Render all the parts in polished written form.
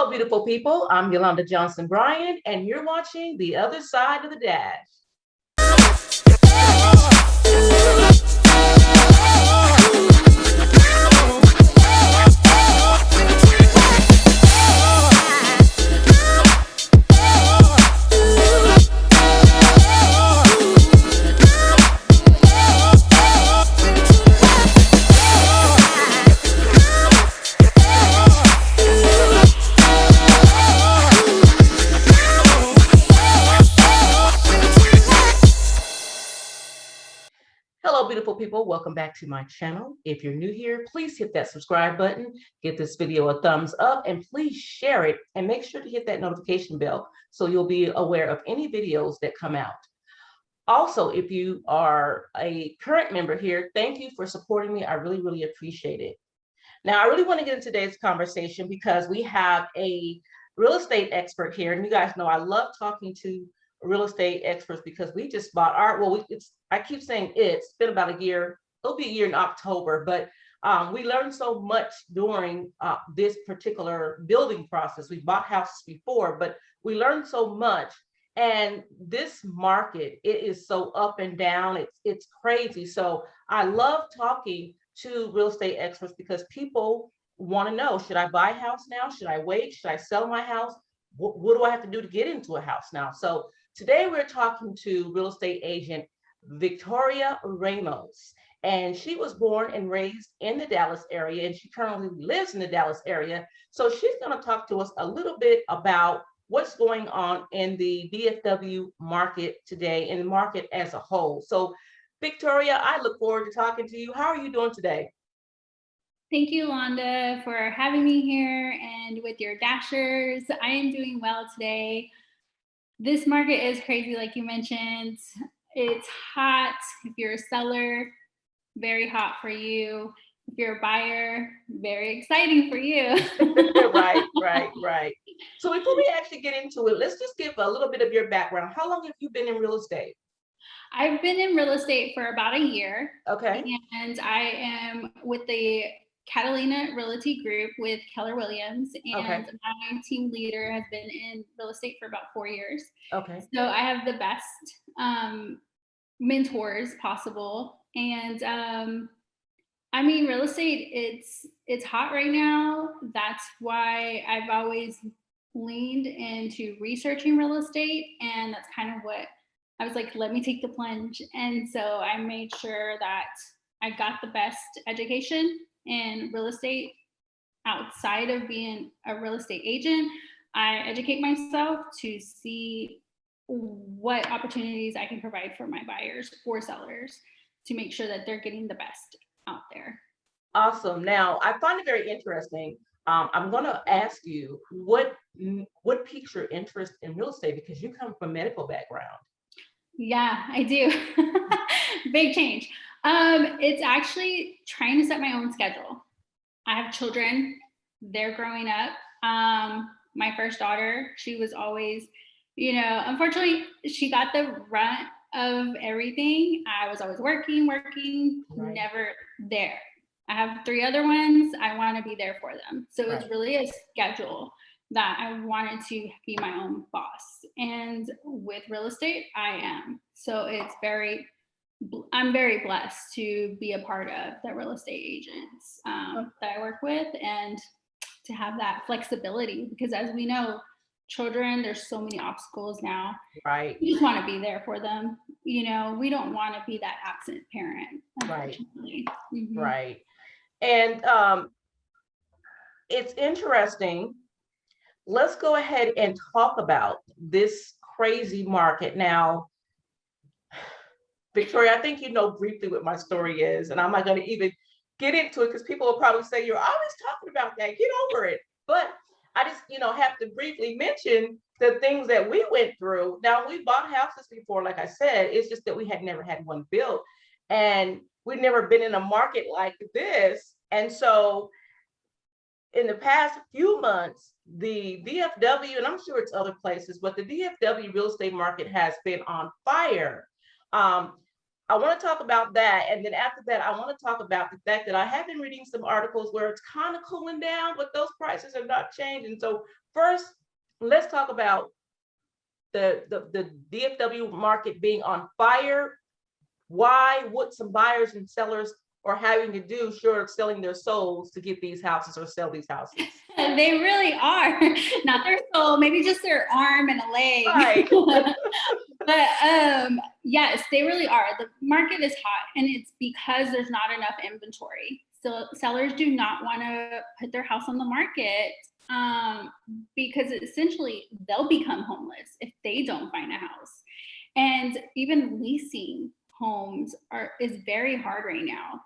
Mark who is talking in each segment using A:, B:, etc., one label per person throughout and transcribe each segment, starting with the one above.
A: Hello, beautiful people. I'm Yolanda Johnson-Bryant, and you're watching The Other Side of the Dash. Hello, beautiful people. Welcome back to my channel. If you're new here, please hit that subscribe button, give this video a thumbs up, and please share it and make sure to hit that notification bell so you'll be aware of any videos that come out. Also, if you are a current member here, thank you for supporting me. I really appreciate it. Now, I really want to get into today's conversation because we have a real estate expert here. And you guys know I love talking to real estate experts because we just bought our, I keep saying it's been about a year. It'll be a year in October, but we learned so much during this particular building process. We bought houses before, but we learned so much. And this market, it is so up and down. It's crazy. So I love talking to real estate experts because people want to know, should I buy a house now? Should I wait? Should I sell my house? What do I have to do to get into a house now? So today we're talking to real estate agent Victoria Ramos, and she was born and raised in the Dallas area, and she currently lives in the Dallas area. So she's going to talk to us a little bit about what's going on in the DFW market today, in the market as a whole. So Victoria, I look forward to talking to you. How are you doing today?
B: Thank you, Yolanda, for having me here and with your Dashers. I am doing well today. This market is crazy, like you mentioned. It's hot. If you're a seller, very hot for you. If you're a buyer, very exciting for you.
A: Right. So before we actually get into it, let's just give a little bit of your background. How long have you been in real estate?
B: I've been in real estate for about a year.
A: Okay.
B: And I am with the Catalina Realty Group with Keller Williams, and my team leader has been in real estate for about 4 years.
A: Okay.
B: So I have the best mentors possible. And I mean, real estate, it's hot right now. That's why I've always leaned into researching real estate, and that's kind of what I was like, let me take the plunge. And so I made sure that I got the best education in real estate outside of being a real estate agent. I educate myself to see what opportunities I can provide for my buyers or sellers to make sure that they're getting the best out there.
A: Awesome. Now, I find it very interesting. I'm going to ask you what piques your interest in real estate, because you come from a medical background.
B: Yeah, I do. Big change. It's actually trying to set my own schedule. I have children, they're growing up. My first daughter, she was always, unfortunately, she got the brunt of everything. I was always working, right. Never there. I have 3 other ones. I want to be there for them. So It's really a schedule that I wanted to be my own boss. And with real estate, I am. So I'm very blessed to be a part of the real estate agents that I work with, and to have that flexibility, because as we know, children, there's so many obstacles now.
A: Right.
B: We just want to be there for them. We don't want to be that absent parent.
A: Right.
B: Mm-hmm.
A: Right. And it's interesting. Let's go ahead and talk about this crazy market. Now, Victoria, I think you know briefly what my story is, and I'm not going to even get into it because people will probably say, you're always talking about that, get over it. But I just, have to briefly mention the things that we went through. Now, we bought houses before, like I said, it's just that we had never had one built, and we've never been in a market like this. And so in the past few months, the DFW, and I'm sure it's other places, but the DFW real estate market has been on fire. I want to talk about that. And then after that, I want to talk about the fact that I have been reading some articles where it's kind of cooling down, but those prices are not changing. So first, let's talk about the DFW market being on fire. Why would some buyers and sellers are having to do short of selling their souls to get these houses or sell these houses?
B: They really are. Not their soul, maybe just their arm and a leg.
A: Right.
B: But yes, they really are. The market is hot, and it's because there's not enough inventory. So sellers do not want to put their house on the market because essentially they'll become homeless if they don't find a house. And even leasing homes is very hard right now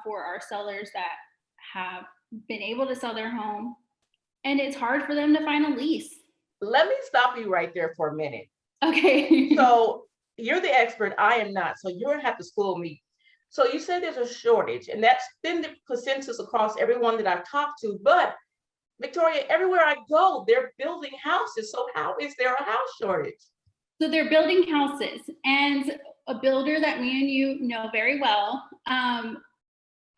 B: for our sellers that have been able to sell their home, and it's hard for them to find a lease.
A: Let me stop you right there for a minute.
B: Okay.
A: So you're the expert, I am not. So you're gonna have to school me. So you said there's a shortage, and that's been the consensus across everyone that I've talked to. But Victoria, everywhere I go, they're building houses. So how is there a house shortage?
B: So they're building houses, and a builder that me and you know very well,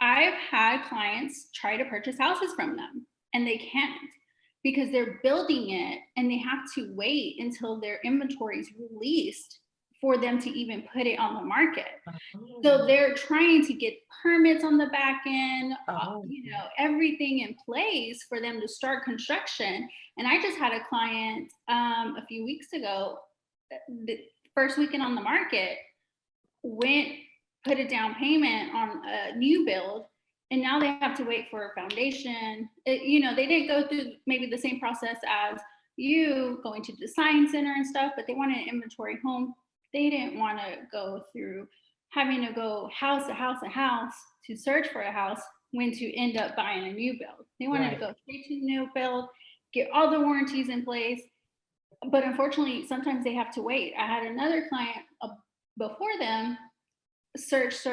B: I've had clients try to purchase houses from them, and they can't because they're building it and they have to wait until their inventory is released for them to even put it on the market. So they're trying to get permits on the back end, everything in place for them to start construction. And I just had a client a few weeks ago, the first weekend on the market, put a down payment on a new build, and now they have to wait for a foundation. They didn't go through maybe the same process as you going to design center and stuff, but they wanted an inventory home. They didn't want to go through having to go house to house to house to search for a house when to end up buying a new build. They wanted to go straight to the new build, get all the warranties in place. But unfortunately, sometimes they have to wait. I had another client before them, search,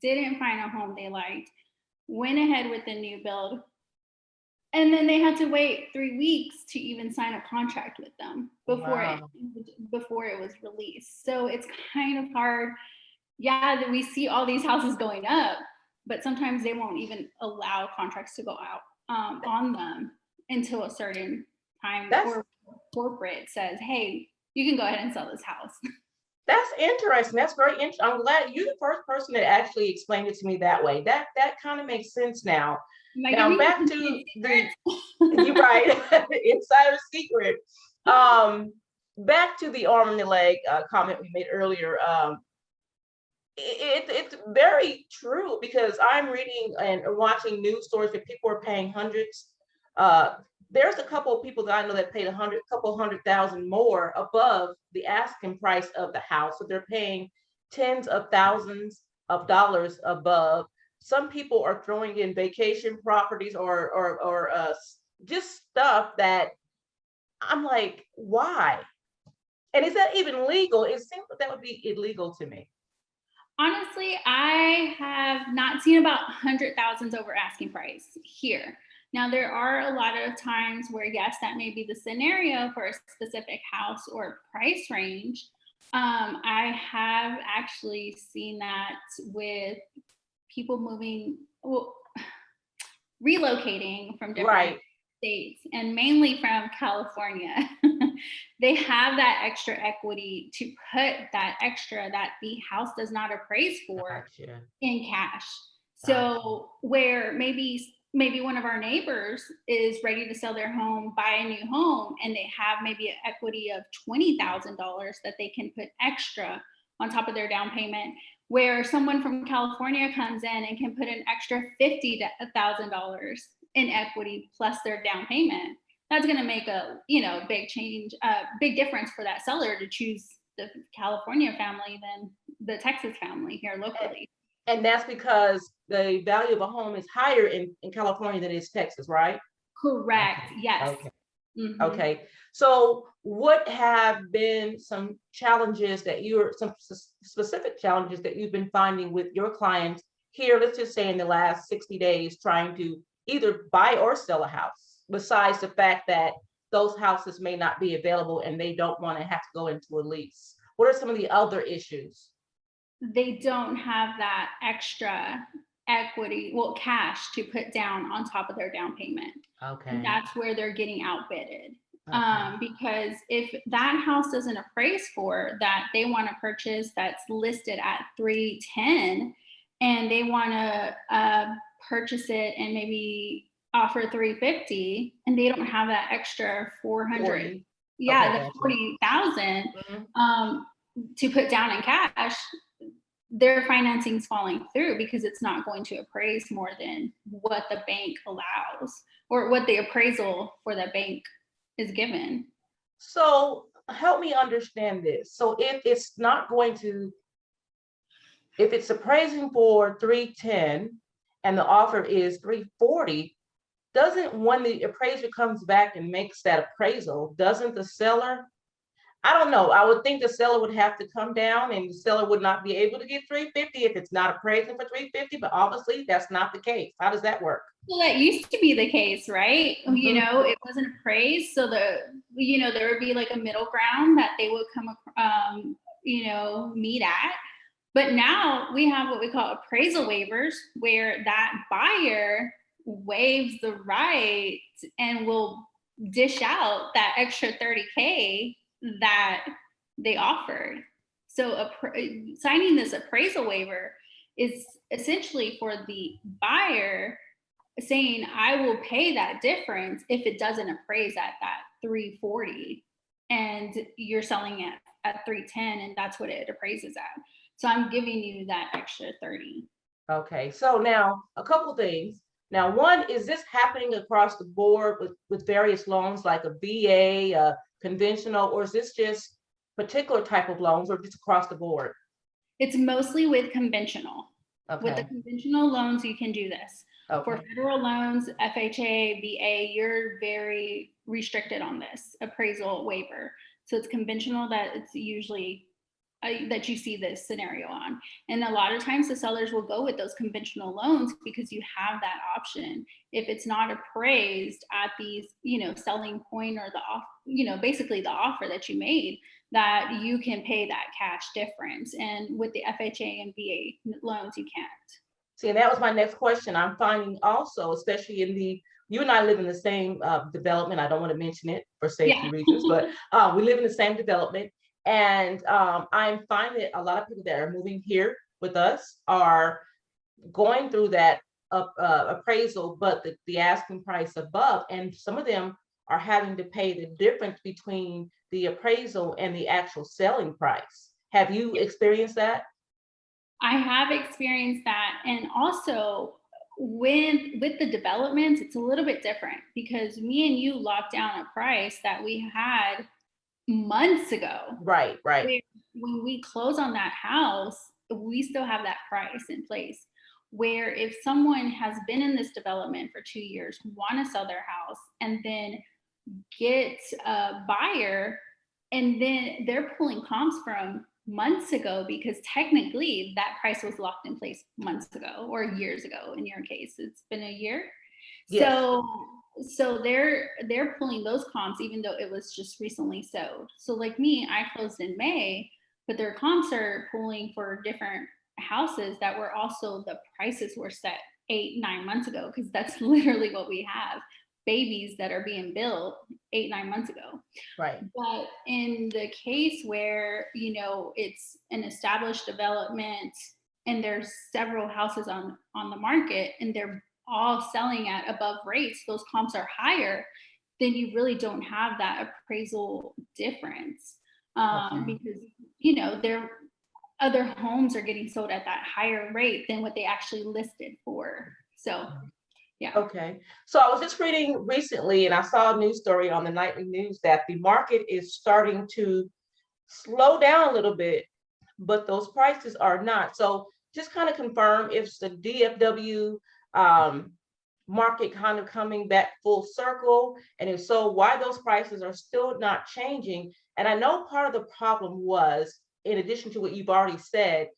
B: didn't find a home they liked, went ahead with the new build, and then they had to wait 3 weeks to even sign a contract with them before it was released. So it's kind of hard. Yeah, that we see all these houses going up, but sometimes they won't even allow contracts to go out on them until a certain time, or corporate says, hey, you can go ahead and sell this house.
A: That's interesting. That's very interesting. I'm glad you're the first person that actually explained it to me that way. That kind of makes sense now. Now back to you're right, insider secret. Back to the arm and the leg comment we made earlier. It's very true, because I'm reading and watching news stories that people are paying hundreds. There's a couple of people that I know that paid couple $100,000 more above the asking price of the house. So they're paying tens of thousands of dollars above. Some people are throwing in vacation properties or just stuff that I'm like, why? And is that even legal? It seems that would be illegal to me.
B: Honestly, I have not seen about 100,000 over asking price here. Now, there are a lot of times where, yes, that may be the scenario for a specific house or price range. I have actually seen that with people relocating from different states, and mainly from California. They have that extra equity to put that extra that the house does not appraise for in cash. So where maybe one of our neighbors is ready to sell their home, buy a new home, and they have maybe an equity of $20,000 that they can put extra on top of their down payment, where someone from California comes in and can put an extra $50,000 in equity plus their down payment. That's going to make a big change, big difference for that seller to choose the California family than the Texas family here locally.
A: And that's because the value of a home is higher in California than it is Texas, right?
B: Correct.
A: Okay.
B: Yes.
A: Okay. Mm-hmm. Okay. So what have been some challenges some specific challenges that you've been finding with your clients here, let's just say in the last 60 days, trying to either buy or sell a house, besides the fact that those houses may not be available and they don't want to have to go into a lease? What are some of the other issues?
B: they don't have that extra equity, well, cash to put down on top of their down payment. And
A: Okay.
B: that's where they're getting outbidded.
A: Okay.
B: Because if that house doesn't appraise for that, they want to purchase that's listed at 310, and they want to purchase it and maybe offer 350, and they don't have that extra 400.
A: 40.
B: Yeah,
A: Okay,
B: the
A: gotcha.
B: 40,000
A: Mhm.
B: to put down in cash, their financing is falling through because it's not going to appraise more than what the bank allows or what the appraisal for the bank is given.
A: So help me understand this. So if it's appraising for 310 and the offer is 340, doesn't when the appraiser comes back and makes that appraisal, doesn't the seller, I don't know, I would think the seller would have to come down and the seller would not be able to get 350 if it's not appraising for 350, but obviously that's not the case. How does that work?
B: Well, that used to be the case, right?
A: Mhm.
B: It wasn't appraised, so there would be like a middle ground that they would meet at. But now we have what we call appraisal waivers, where that buyer waives the right and will dish out that extra 30K that they offered. So signing this appraisal waiver is essentially for the buyer saying, I will pay that difference if it doesn't appraise at that 340, and you're selling it at 310, and that's what it appraises at. So I'm giving you that extra 30.
A: Okay, so now a couple things. Now, one, is this happening across the board with various loans like a VA, conventional, or is this just particular type of loans or just across the board?
B: It's mostly with conventional. With the
A: Okay,
B: conventional loans, you can do this. For
A: okay,
B: federal loans, FHA, VA, you're very restricted on this appraisal waiver. So it's conventional that it's usually that you see this scenario on. And a lot of times the sellers will go with those conventional loans because you have that option. If it's not appraised at these, selling point or the off, basically the offer that you made, that you can pay that cash difference. And with the FHA and VA loans, you can't.
A: see, and that was my next question. I'm finding also, especially you and I live in the same development. I don't want to mention it for safety
B: Yeah.
A: reasons, but we live in the same development. And I'm finding that a lot of people that are moving here with us are going through that appraisal, but the asking price above, and some of them are having to pay the difference between the appraisal and the actual selling price. Have you experienced that?
B: I have experienced that. And also with the developments, it's a little bit different because me and you locked down a price that we had months ago.
A: Right, right.
B: Where when we close on that house, we still have that price in place. Where if someone has been in this development for 2 years, want to sell their house, and then get a buyer, and then they're pulling comps from months ago because technically that price was locked in place months ago or years ago. In your case, it's been a year.
A: Yes.
B: So they're pulling those comps even though it was just recently sold. So like me, I closed in May, but their comps are pulling for different houses that were also, the prices were set 8-9 months ago, because that's literally what we have, babies that are being built 8-9 months ago.
A: Right.
B: But in the case where, it's an established development and there's several houses on the market and they're all selling at above rates, those comps are higher, then you really don't have that appraisal difference.
A: Okay.
B: Because, their other homes are getting sold at that higher rate than what they actually listed for. So, yeah.
A: Okay. So I was just reading recently and I saw a news story on the nightly news that the market is starting to slow down a little bit, but those prices are not. So just kind of confirm if the DFW um, market kind of coming back full circle, and if so, why those prices are still not changing. And I know part of the problem was, in addition to what you've already said,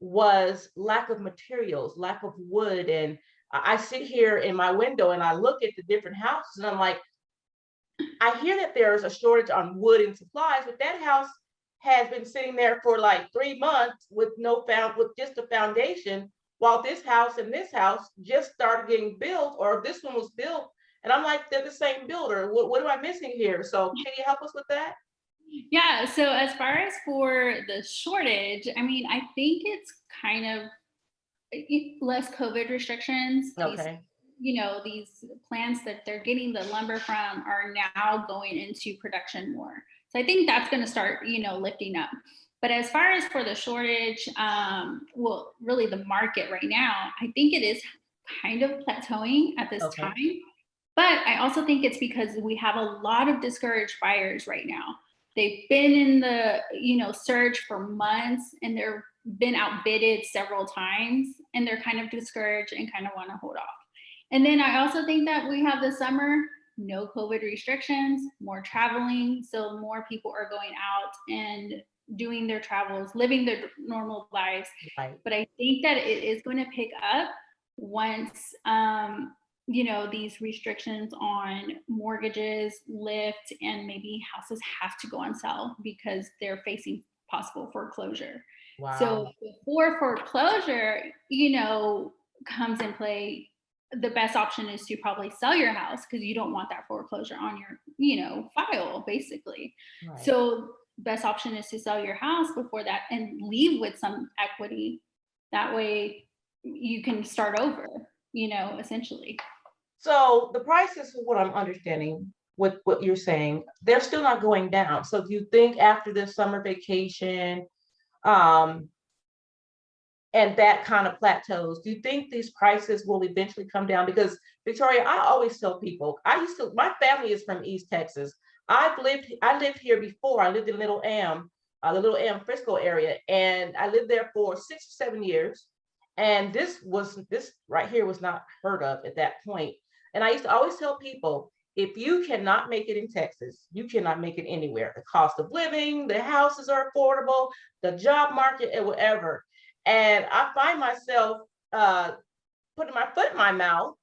A: was lack of materials, lack of wood. And I sit here in my window and I look at the different houses and I'm like, I hear that there's a shortage on wood and supplies, but that house has been sitting there for like 3 months with with just a foundation, while this house and this house just started getting built, or this one was built. And I'm like, they're the same builder. What am I missing here? So can you help us with that?
B: Yeah, so as far as for the shortage, I mean, I think it's kind of less COVID restrictions. These,
A: Okay.
B: these plants that they're getting the lumber from are now going into production more. So I think that's going to start, lifting up. But as far as for the shortage, well, really the market right now, I think it is kind of plateauing at this
A: Okay.
B: time. But I also think it's because we have a lot of discouraged buyers right now. They've been in the, search for months, and they're been outbidded several times, and they're kind of discouraged and kind of want to hold off. And then I also think that we have the summer, no COVID restrictions, more traveling. So more people are going out and doing their travels, living their normal lives.
A: Right.
B: But I think that it is going to pick up once, these restrictions on mortgages lift, and maybe houses have to go on sale because they're facing possible foreclosure. So
A: Wow.
B: before foreclosure, comes in play, the best option is to probably sell your house because you don't want that foreclosure on your, file, basically.
A: Right.
B: So best option is to sell your house before that and leave with some equity. That way you can start over, essentially.
A: So the prices, of what I'm understanding with what you're saying, they're still not going down. So do you think after this summer vacation, um, and that kind of plateaus, do you think these prices will eventually come down? Because Victoria, I always tell people, my family is from East Texas. I lived here before. I lived in Little M, the Little M Frisco area, and I lived there for 6 or 7 years. And this right here was not heard of at that point. And I used to always tell people, if you cannot make it in Texas, you cannot make it anywhere. The cost of living, the houses are affordable, the job market, and whatever. And I find myself putting my foot in my mouth.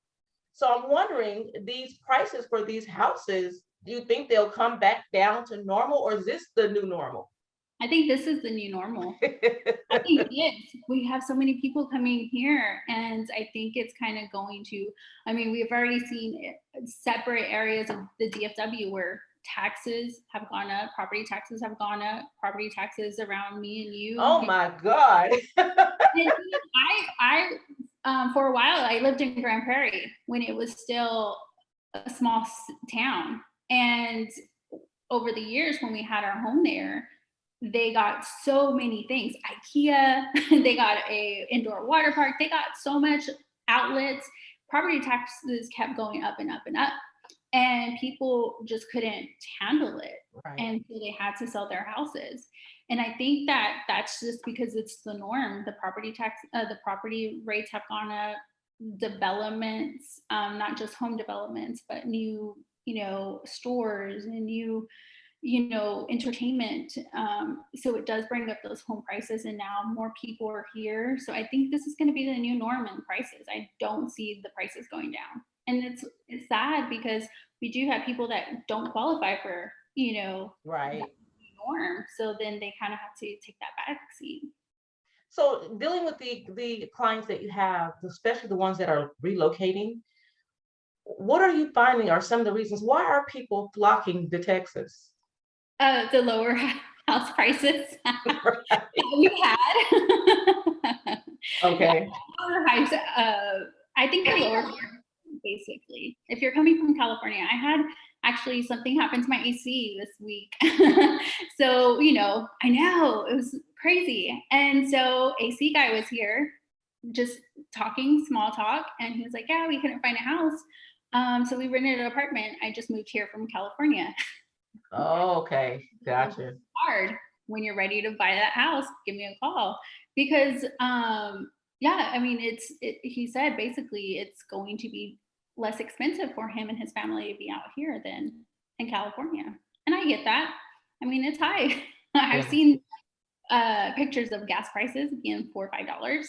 A: So I'm wondering, these prices for these houses, do you think they'll come back down to normal, or is this the new normal?
B: I think this is the new normal. I think it is. We have so many people coming here, and I think it's kind of going to, I mean, we've already seen separate areas of the DFW where taxes have gone up, property taxes have gone up, property taxes around me and
A: Oh
B: you.
A: my God.
B: For a while, I lived in Grand Prairie when it was still a small town. And over the years, when we had our home there, they got so many things. IKEA, they got a indoor water park, they got so much outlets. Property taxes kept going up and up and up, and people just couldn't handle it.
A: Right.
B: And so they had to sell their houses. And I think that that's just because it's the norm. The property rates have gone up. Developments, not just home developments, but new, stores and new, entertainment. So it does bring up those home prices, and now more people are here. So I think this is going to be the new norm in prices. I don't see the prices going down. And it's sad because we do have people that don't qualify for,
A: Right.
B: that norm. So then they kind of have to take that back seat.
A: So dealing with the clients that you have, especially the ones that are relocating, what are you finding are some of the reasons why are people flocking to Texas?
B: The lower house prices
A: Right.
B: we had.
A: Okay.
B: Lower highs, I think the lower, basically. If you're coming from California, I had actually something happen to my AC this week. So, I know it was crazy. And so AC guy was here just talking small talk, and he was like, yeah, we couldn't find a house. So we rented an apartment. I just moved here from California.
A: Oh, okay. Gotcha.
B: Hard. When you're ready to buy that house, give me a call. Because yeah, I mean, he said basically it's going to be less expensive for him and his family to be out here than in California. And I get that. I mean, it's high. I've
A: Yeah.
B: seen pictures of gas prices being $4 or $5.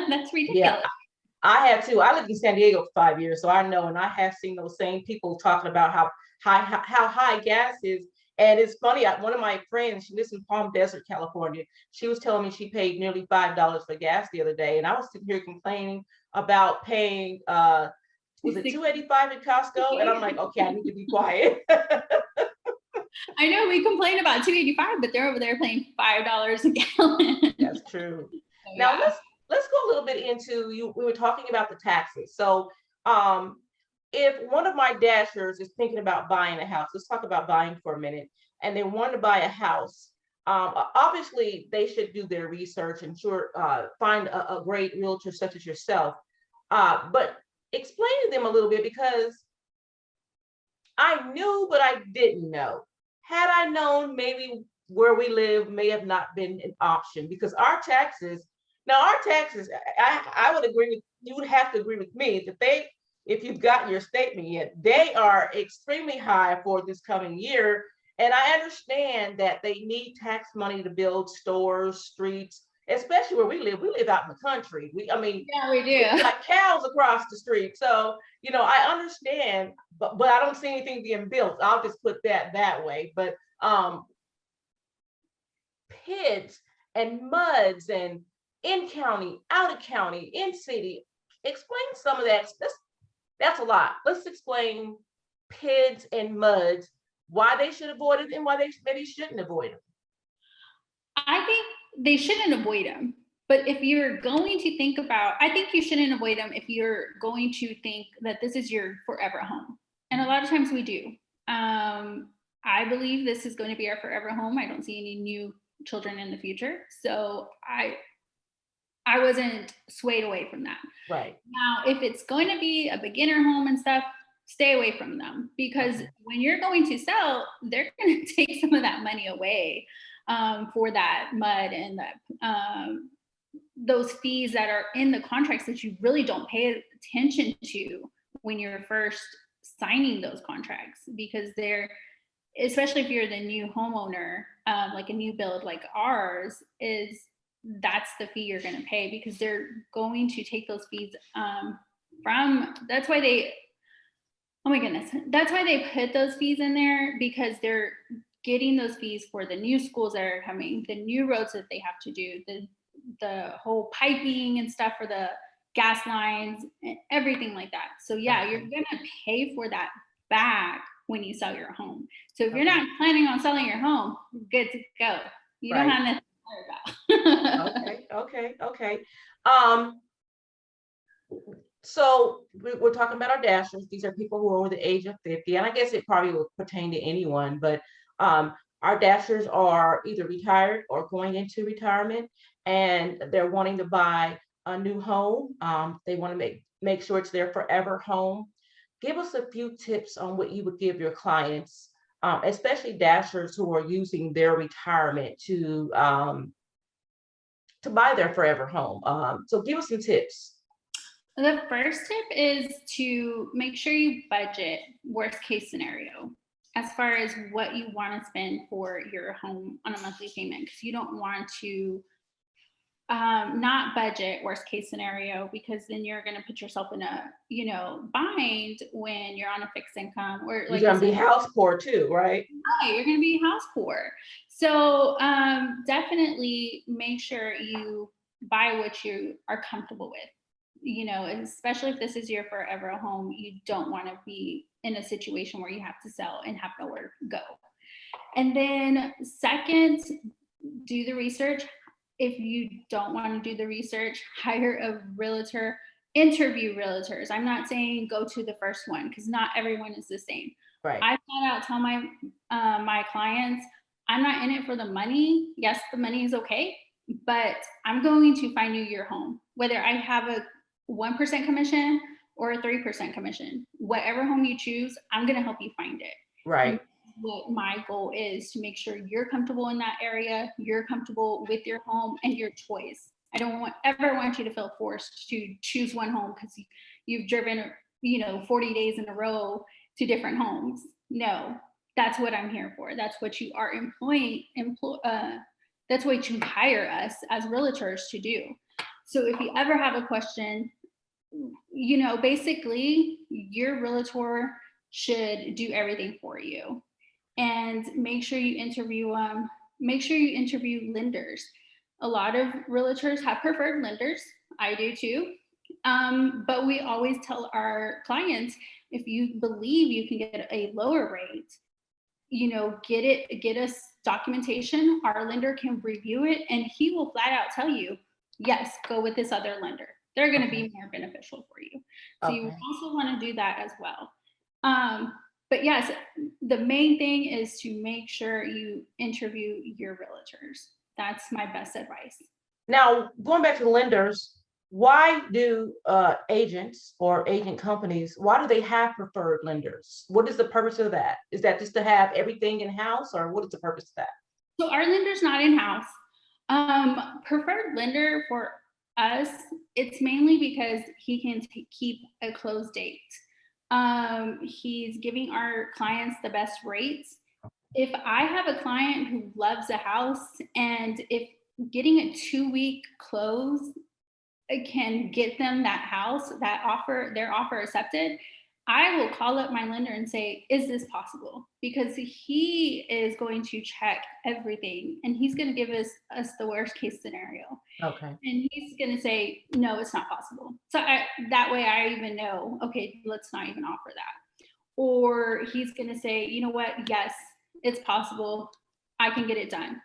B: That's ridiculous.
A: Yeah. I have too. I lived in San Diego for 5 years, so I know, and I have seen those same people talking about how high gas is. And it's funny, one of my friends, she lives in Palm Desert, California. She was telling me she paid nearly $5 for gas the other day. And I was sitting here complaining about paying, was it 285 at Costco? And I'm like, okay, I need to be quiet.
B: I know we complain about 285, but they're over there paying $5 a gallon.
A: That's true.
B: So,
A: Now
B: yeah.
A: let's go a little bit into you. We were talking about the taxes. So if one of my dashers is thinking about buying a house, let's talk about buying for a minute, and they want to buy a house. Obviously, they should do their research and find a great realtor such as yourself. But explain to them a little bit, because I knew, but I didn't know. Had I known, maybe where we live may have not been an option, because our taxes, I would agree with, you would have to agree with me that if you've gotten your statement yet, they are extremely high for this coming year. And I understand that they need tax money to build stores, streets, especially where we live. We live out in the country.
B: Yeah, we do.
A: We got cows across the street. So, I understand, but I don't see anything being built. I'll just put that way. But pits and muds and in county, out of county, in city. Explain some of that. That's a lot. Let's explain PIDs and MUDs, why they should avoid it and why they maybe shouldn't avoid them.
B: I think they shouldn't avoid them. But if you're going to think about, I think you shouldn't avoid them if you're going to think that this is your forever home. And a lot of times we do. I believe this is going to be our forever home. I don't see any new children in the future. So I wasn't swayed away from that.
A: Right.
B: Now, if it's going to be a beginner home and stuff, stay away from them, because when you're going to sell, they're going to take some of that money away for that mud and those fees that are in the contracts that you really don't pay attention to when you're first signing those contracts, because especially if you're the new homeowner, like a new build like ours is, that's the fee you're going to pay, because they're going to take those fees that's why they put those fees in there, because they're getting those fees for the new schools that are coming, the new roads that they have to do, the whole piping and stuff for the gas lines and everything like that. So yeah, you're going to pay for that back when you sell your home. So if you're not planning on selling your home, good to go. You don't have nothing
A: Okay. So we're talking about our dashers. These are people who are over the age of 50, and I guess it probably would pertain to anyone, but our dashers are either retired or going into retirement, and they're wanting to buy a new home. They want to make sure it's their forever home. Give us a few tips on what you would give your clients, especially dashers who are using their retirement to buy their forever home. So give us some tips.
B: The first tip is to make sure you budget worst case scenario as far as what you want to spend for your home on a monthly payment, because you don't want to not budget worst case scenario, because then you're going to put yourself in a bind when you're on a fixed income, or like
A: you're going to be house poor too, right?
B: Right, you're going to be house poor. So definitely make sure you buy what you are comfortable with. Especially if this is your forever home, you don't want to be in a situation where you have to sell and have nowhere to go. And then second, do the research. If you don't want to do the research, hire a realtor, interview realtors. I'm not saying go to the first one, because not everyone is the same.
A: Right.
B: I flat out tell my clients, I'm not in it for the money. Yes, the money is okay, but I'm going to find you your home, whether I have a 1% commission or a 3% commission. Whatever home you choose, I'm going to help you find it.
A: Right.
B: What my goal is to make sure you're comfortable in that area, you're comfortable with your home and your choice. I don't ever want you to feel forced to choose one home because you've driven 40 days in a row to different homes. No, that's what I'm here for. That's what you are that's what you hire us as realtors to do. So if you ever have a question, basically your realtor should do everything for you. and make sure you interview make sure you interview lenders. A lot of realtors have preferred lenders. I do too. But we always tell our clients, if you believe you can get a lower rate, get us documentation. Our lender can review it, and he will flat out tell you, yes, go with this other lender. They're going to be more beneficial for you. So you also want to do that as well. But yes, the main thing is to make sure you interview your realtors. That's my best advice.
A: Now, going back to the lenders, why do agents or agent companies, why do they have preferred lenders? What is the purpose of that? Is that just to have everything in-house, or what is the purpose of that?
B: So our lender's not in-house. Preferred lender for us, it's mainly because he can keep a close date. He's giving our clients the best rates. If I have a client who loves a house, and if getting a 2-week close can get them that house, their offer accepted, I will call up my lender and say, is this possible? Because he is going to check everything, and he's going to give us the worst case scenario.
A: Okay.
B: And he's going to say, no, it's not possible. So that way I even know, okay, let's not even offer that. Or he's going to say, you know what? Yes, it's possible. I can get it done.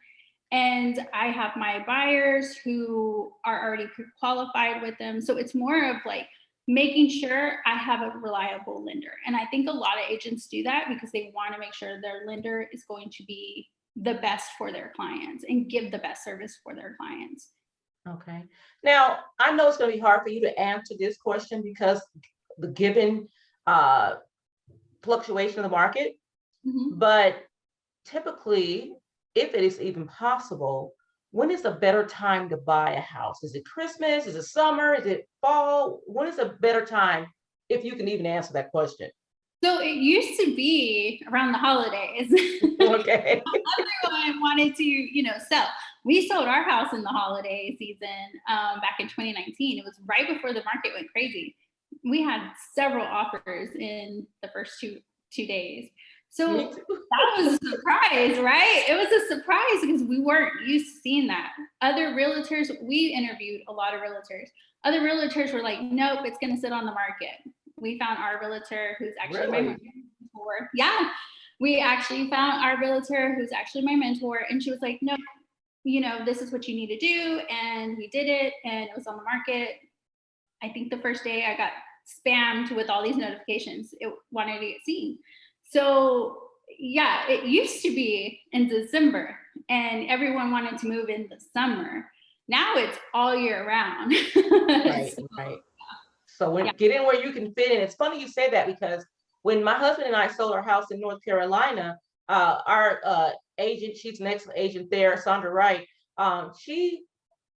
B: And I have my buyers who are already pre-qualified with them. So it's more of like making sure I have a reliable lender. And I think a lot of agents do that because they want to make sure their lender is going to be the best for their clients and give the best service for their clients.
A: Okay. Now, I know it's going to be hard for you to answer this question because the given fluctuation of the market, but typically, if it is even possible, when is a better time to buy a house? Is it Christmas? Is it summer? Is it fall? When is a better time, if you can even answer that question?
B: So it used to be around the holidays.
A: Okay.
B: Everyone wanted to, sell. We sold our house in the holiday season back in 2019. It was right before the market went crazy. We had several offers in the first two days. So that was a surprise, right? It was a surprise because we weren't used to seeing that. Other realtors, we interviewed a lot of realtors. Other realtors were like, nope, it's going to sit on the market. We found our realtor who's actually my mentor. Yeah, we actually found our realtor who's actually my mentor. And she was like, no, this is what you need to do. And we did it, and it was on the market. I think the first day I got spammed with all these notifications. It wanted to get seen. So yeah, it used to be in December and everyone wanted to move in the summer. Now it's all year round.
A: Right, right. So get in where you can fit in. It's funny you say that because when my husband and I sold our house in North Carolina, our agent, she's an excellent agent there, Sandra Wright, she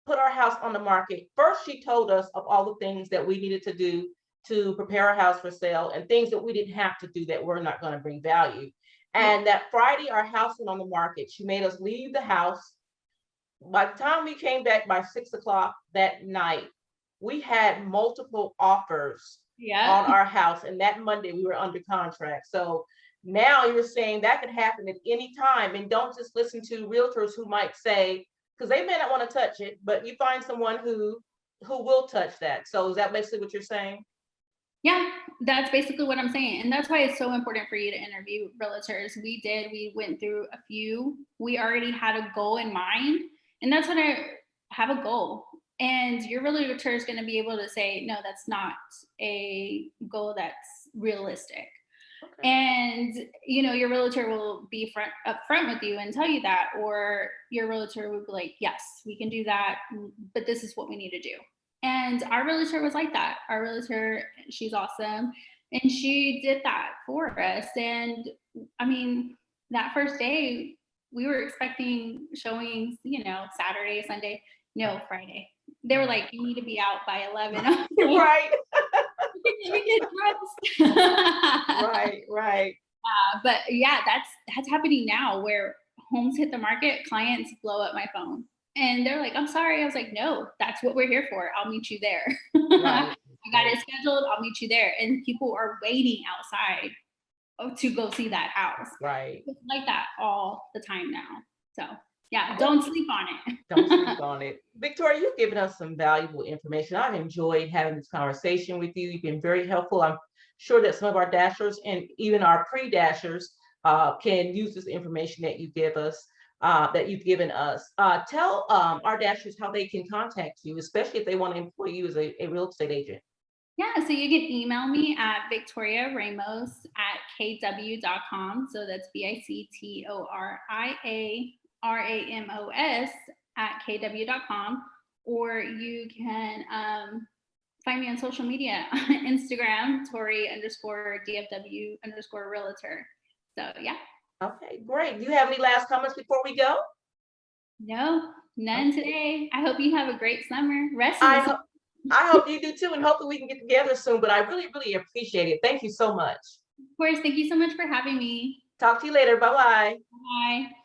A: put our house on the market. First, she told us of all the things that we needed to do to prepare our house for sale and things that we didn't have to do that were not going to bring value. And that Friday, our house went on the market. She made us leave the house. By the time we came back by 6:00 that night, we had multiple offers on our house. And that Monday we were under contract. So now you're saying that could happen at any time. And don't just listen to realtors who might say, because they may not want to touch it, but you find someone who will touch that. So is that basically what you're saying?
B: Yeah, that's basically what I'm saying. And that's why it's so important for you to interview realtors. We went through a few. We already had a goal in mind. And that's when I have a goal. And your realtor is going to be able to say, no, that's not a goal that's realistic. Okay. And, your realtor will be upfront with you and tell you that, or your realtor would be like, yes, we can do that, but this is what we need to do. And our realtor was like that. Our realtor, she's awesome. And she did that for us. And I mean, that first day, we were expecting showings, Saturday, Sunday, no, Friday. They were like, you need to be out by 11.
A: Right.
B: We get dressed.
A: Right.
B: But yeah, that's happening now where homes hit the market, clients blow up my phone. And they're like, I'm sorry. I was like, no, that's what we're here for. I'll meet you there. Right. I got it scheduled. I'll meet you there. And people are waiting outside to go see that house.
A: Right.
B: It's like that all the time now. So yeah, don't sleep on it.
A: Don't sleep on it. Victoria, you've given us some valuable information. I've enjoyed having this conversation with you. You've been very helpful. I'm sure that some of our dashers and even our pre-dashers can use this information that you give us, that you've given us. Tell our dashers how they can contact you, especially if they want to employ you as a real estate agent.
B: Yeah, so you can email me at victoriaramos@kw.com. So that's victoriaramos@kw.com. Or you can find me on social media, Instagram, Tori_DFW_realtor. So yeah.
A: Okay, great. Do you have any last comments before we go?
B: No, none today. I hope you have a great summer. Rest of
A: I
B: the
A: hope I hope you do too, and hopefully we can get together soon. But I really, really appreciate it. Thank you so much.
B: Of course. Thank you so much for having me.
A: Talk to you later. Bye bye.
B: Bye.